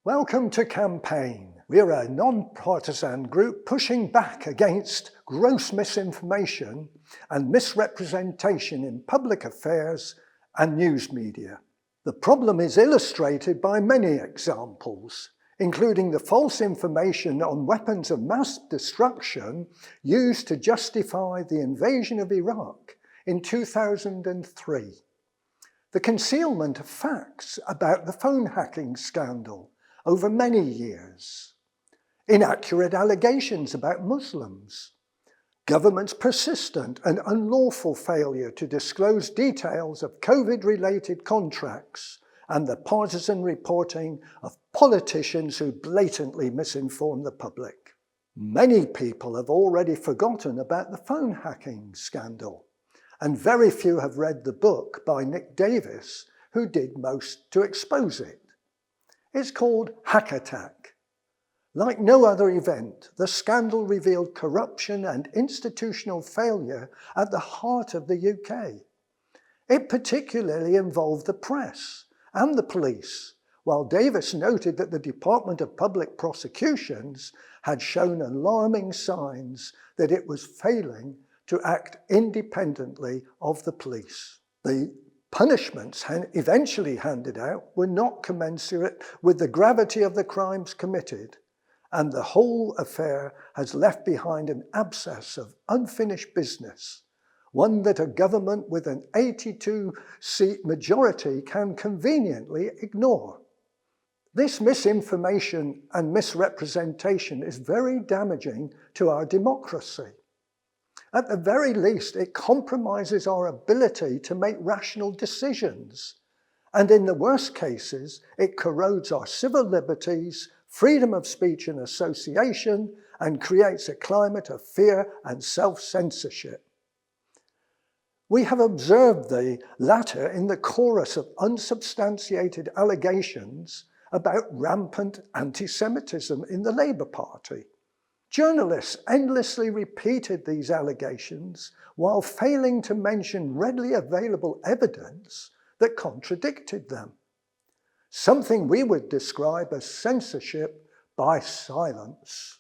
Welcome to CAMPAIN. We're a non-partisan group pushing back against gross misinformation and misrepresentation in public affairs and news media. The problem is illustrated by many examples, including the false information on weapons of mass destruction used to justify the invasion of Iraq in 2003. The concealment of facts about the phone hacking scandal over many years, inaccurate allegations about Muslims, government's persistent and unlawful failure to disclose details of COVID-related contracts, and the partisan reporting of politicians who blatantly misinform the public. Many people have already forgotten about the phone hacking scandal, and very few have read the book by Nick Davis, who did most to expose it. It's called Hack Attack. Like no other event, the scandal revealed corruption and institutional failure at the heart of the UK. It particularly involved the press and the police, while Davis noted that the Department of Public Prosecutions had shown alarming signs that it was failing to act independently of the police. The punishments eventually handed out were not commensurate with the gravity of the crimes committed, and the whole affair has left behind an abscess of unfinished business, one that a government with an 82-seat majority can conveniently ignore. This misinformation and misrepresentation is very damaging to our democracy. At the very least, it compromises our ability to make rational decisions. And in the worst cases, it corrodes our civil liberties, freedom of speech and association, and creates a climate of fear and self-censorship. We have observed the latter in the chorus of unsubstantiated allegations about rampant anti-Semitism in the Labour Party. Journalists endlessly repeated these allegations while failing to mention readily available evidence that contradicted them. Something we would describe as censorship by silence.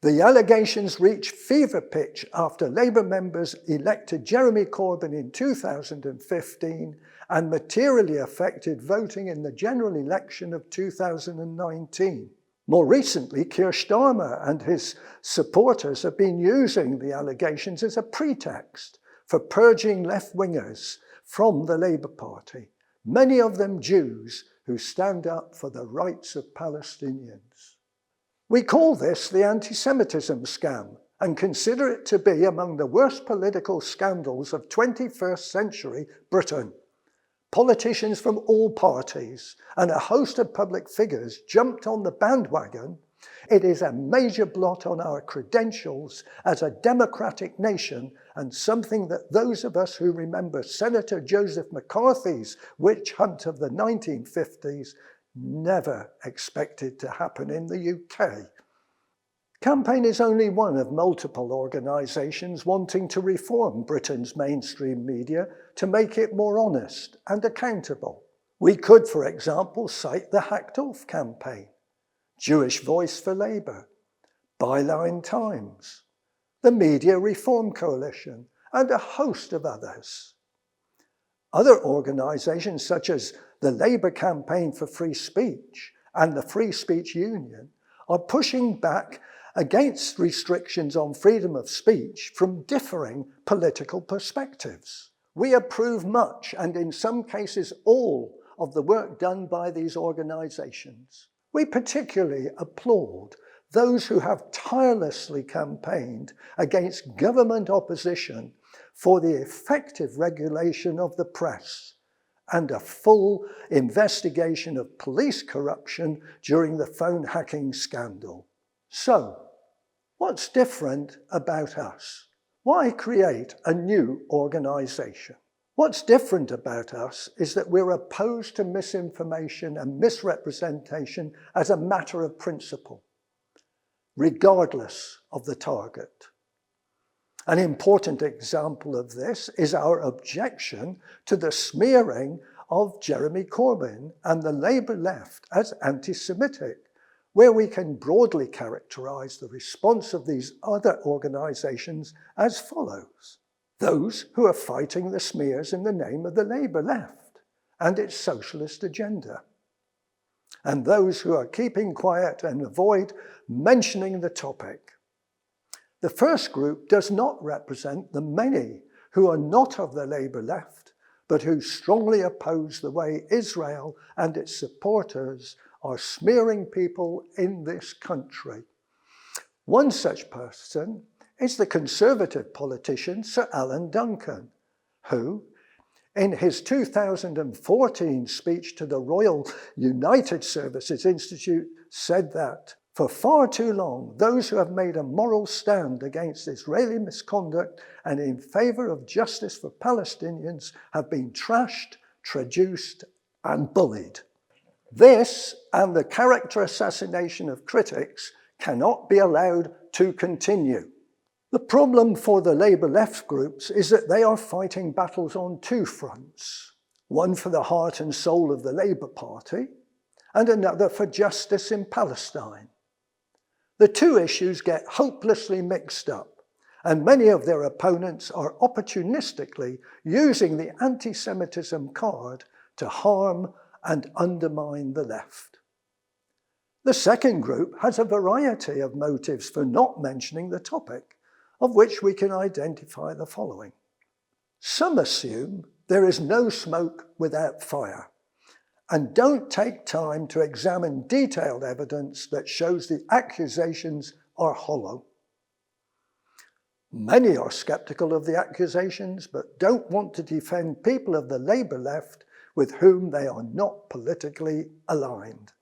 The allegations reached fever pitch after Labour members elected Jeremy Corbyn in 2015 and materially affected voting in the general election of 2019. More recently, Keir Starmer and his supporters have been using the allegations as a pretext for purging left-wingers from the Labour Party, many of them Jews who stand up for the rights of Palestinians. We call this the anti-Semitism scam and consider it to be among the worst political scandals of 21st century Britain. Politicians from all parties and a host of public figures jumped on the bandwagon. It is a major blot on our credentials as a democratic nation and something that those of us who remember Senator Joseph McCarthy's witch hunt of the 1950s never expected to happen in the UK. CAMPAIN is only one of multiple organisations wanting to reform Britain's mainstream media to make it more honest and accountable. We could, for example, cite the Hacked Off campaign, Jewish Voice for Labour, Byline Times, the Media Reform Coalition, and a host of others. Other organisations such as the Labour Campaign for Free Speech and the Free Speech Union are pushing back against restrictions on freedom of speech from differing political perspectives. We approve much, and in some cases all, of the work done by these organisations. We particularly applaud those who have tirelessly campaigned against government opposition for the effective regulation of the press and a full investigation of police corruption during the phone hacking scandal. So, what's different about us? Why create a new organisation? What's different about us is that we're opposed to misinformation and misrepresentation as a matter of principle, regardless of the target. An important example of this is our objection to the smearing of Jeremy Corbyn and the Labour left as anti-Semitic, where we can broadly characterise the response of these other organisations as follows. Those who are fighting the smears in the name of the Labour left and its socialist agenda, and those who are keeping quiet and avoid mentioning the topic. The first group does not represent the many who are not of the Labour left, but who strongly oppose the way Israel and its supporters are smearing people in this country. One such person is the Conservative politician Sir Alan Duncan, who, in his 2014 speech to the Royal United Services Institute, said that for far too long, those who have made a moral stand against Israeli misconduct and in favour of justice for Palestinians have been trashed, traduced, and bullied. This and the character assassination of critics cannot be allowed to continue. The problem for the Labour left groups is that they are fighting battles on two fronts, one for the heart and soul of the Labour Party and another for justice in Palestine. The two issues get hopelessly mixed up, and many of their opponents are opportunistically using the anti-Semitism card to harm and undermine the left. The second group has a variety of motives for not mentioning the topic, of which we can identify the following. Some assume there is no smoke without fire, and don't take time to examine detailed evidence that shows the accusations are hollow. Many are sceptical of the accusations, but don't want to defend people of the Labour left with whom they are not politically aligned.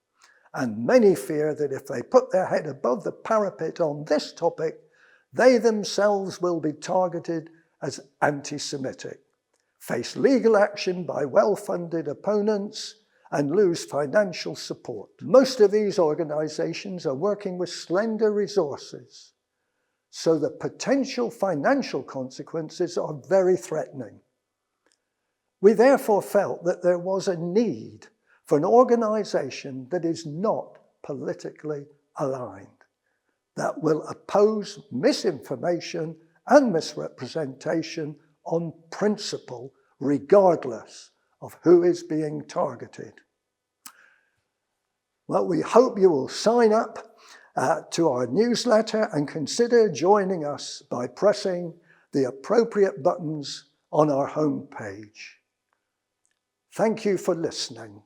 And many fear that if they put their head above the parapet on this topic, they themselves will be targeted as anti-Semitic, face legal action by well-funded opponents, and lose financial support. Most of these organisations are working with slender resources, so the potential financial consequences are very threatening. We therefore felt that there was a need for an organisation that is not politically aligned, that will oppose misinformation and misrepresentation on principle, regardless of who is being targeted. Well, we hope you will sign up to our newsletter and consider joining us by pressing the appropriate buttons on our homepage. Thank you for listening.